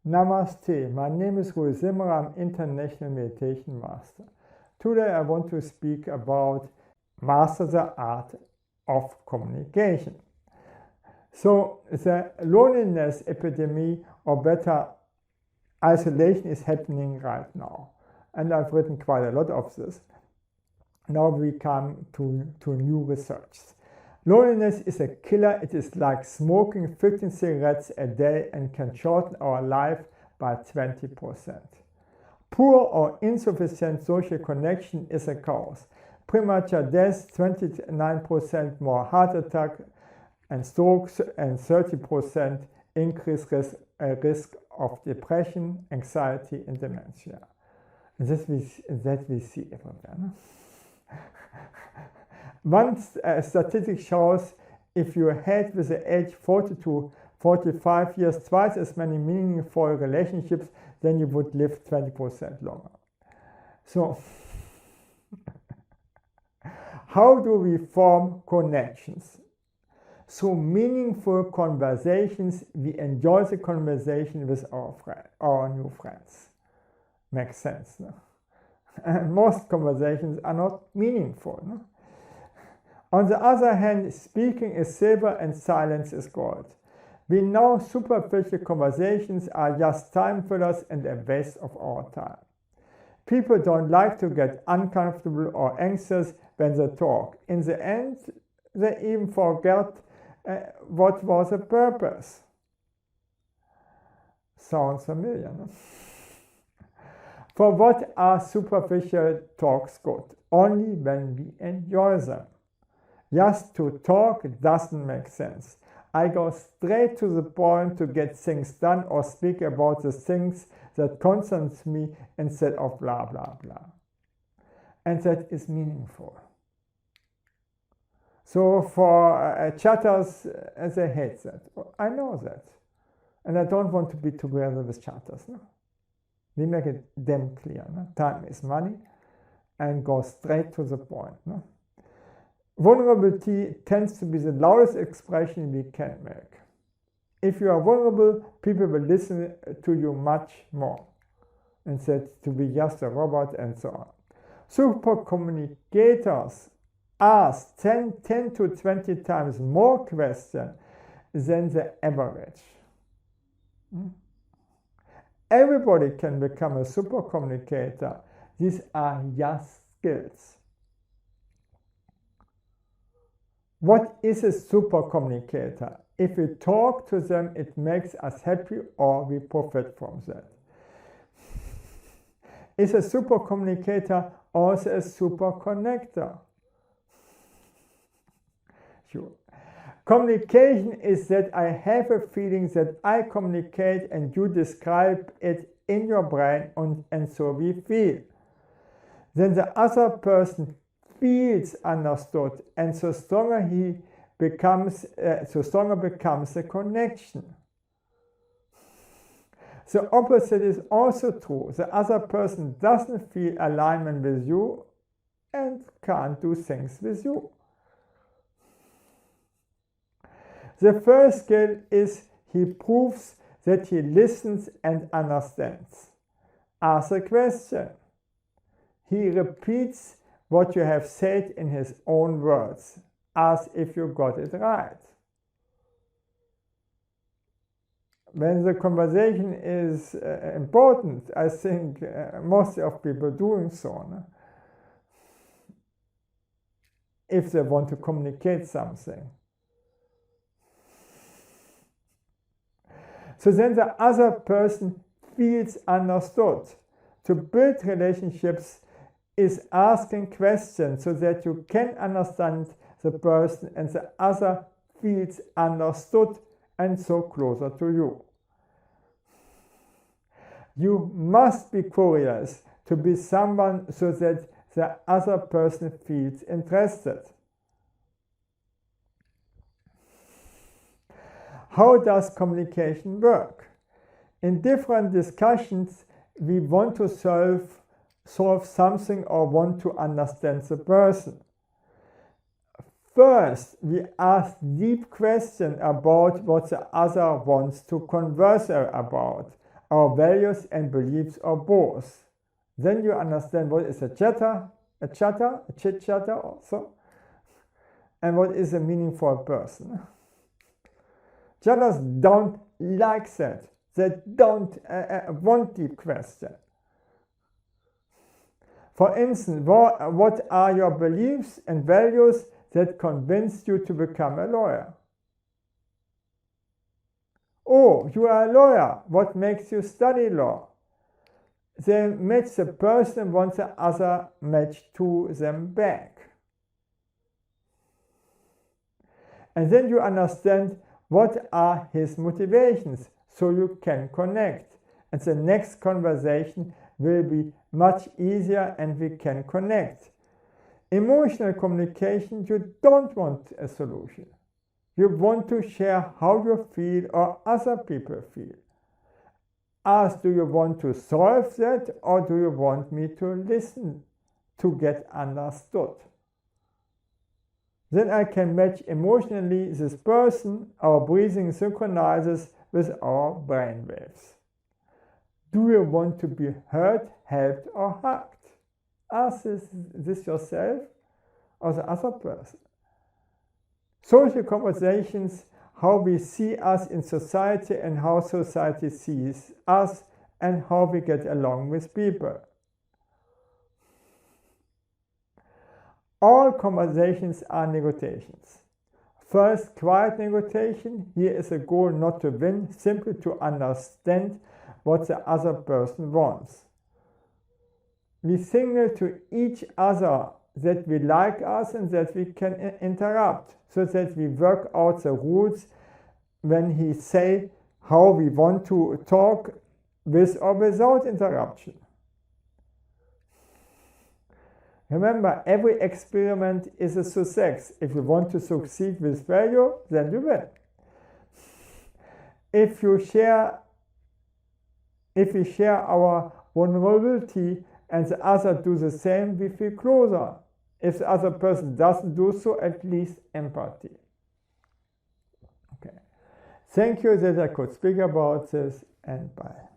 Namaste, my name is Rui Zimmer, I'm International Meditation Master. Today I want to speak about master the art of communication. So the loneliness epidemic, or better, isolation is happening right now. And I've written quite a lot of this. Now we come to new research. Loneliness is a killer. It is like smoking 15 cigarettes a day and can shorten our life by 20%. Poor or insufficient social connection is a cause. Premature death, 29% more heart attack and strokes, and 30% increased risk of depression, anxiety, and dementia. And that we see everywhere. No? One statistic shows if you had with the age 40 to 45 years twice as many meaningful relationships, then you would live 20% longer. So, how do we form connections? Through meaningful conversations, we enjoy the conversation with our new friends. Makes sense, no? And most conversations are not meaningful, no? On the other hand, speaking is silver and silence is gold. We know superficial conversations are just time fillers and a waste of our time. People don't like to get uncomfortable or anxious when they talk. In the end, they even forget what was the purpose. Sounds familiar, no? For what are superficial talks good? Only when we enjoy them. Just to talk doesn't make sense. I go straight to the point to get things done or speak about the things that concern me instead of blah, blah, blah. And that is meaningful. So for chatters, they hate that. I know that. And I don't want to be together with chatters. No? We make it damn clear. No? Time is money and go straight to the point. No? Vulnerability tends to be the loudest expression we can make. If you are vulnerable, people will listen to you much more instead to be just a robot and so on. Super communicators ask 10 to 20 times more questions than the average. Everybody can become a super communicator. These are just skills. What is a super communicator? If we talk to them, it makes us happy or we profit from that. Is a super communicator also a super connector? Sure. Communication is that I have a feeling that I communicate and you describe it in your brain and so we feel. Then the other person feels understood, and so stronger becomes the connection. The opposite is also true. The other person doesn't feel alignment with you and can't do things with you. The first skill is he proves that he listens and understands. Ask a question. He repeats what you have said in his own words, as if you got it right. When the conversation is important, I think most of people doing so, no? If they want to communicate something. So then the other person feels understood. To build relationships is asking questions so that you can understand the person and the other feels understood and so closer to you. You must be curious to be someone so that the other person feels interested. How does communication work? In different discussions, we want to solve something or want to understand the person. First, we ask deep questions about what the other wants to converse about. our values and beliefs, or both. Then you understand what is a chit-chatter also, and what is a meaningful person. Chatters don't like that. They don't want deep question. For instance, what are your beliefs and values that convinced you to become a lawyer? Oh, you are a lawyer. What makes you study law? They match the person, wants the other match to them back. And then you understand what are his motivations, so you can connect. And the next conversation will be much easier and we can connect. Emotional communication, you don't want a solution. You want to share how you feel or other people feel. Ask, do you want to solve that, or do you want me to listen to get understood? Then I can match emotionally this person. Our breathing synchronizes with our brain waves. Do you want to be heard, helped, or hugged? Ask this yourself or the other person. Social conversations, how we see us in society and how society sees us, and how we get along with people. All conversations are negotiations. First, quiet negotiation. Here is a goal not to win, simply to understand what the other person wants. We signal to each other that we like us and that we can interrupt, so that we work out the rules when he say how we want to talk with or without interruption. Remember, every experiment is a success. If you want to succeed with value, then you win. If we share our vulnerability and the other do the same, we feel closer. If the other person doesn't do so, at least empathy. Okay. Thank you that I could speak about this, and bye.